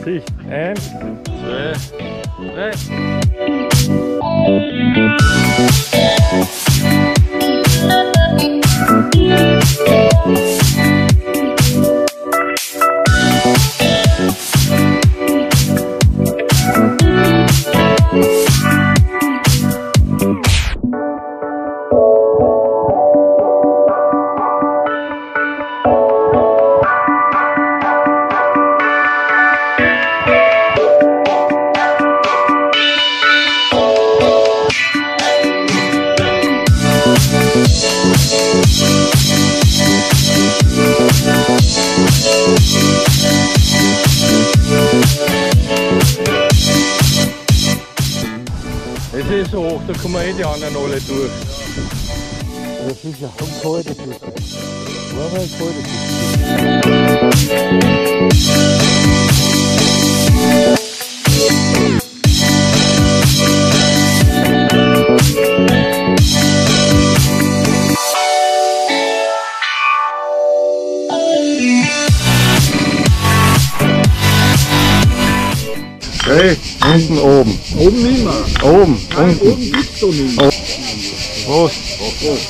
Sicht. 1, 2, 3. Es ist so hoch, da kommen die anderen alle durch. Ja, sicher, und kalt ist es. Aber kalt ist Hey, unten oben. Oben nicht mehr. Oben, Nein, unten. oben gibt's doch nicht mehr. Prost. Prost.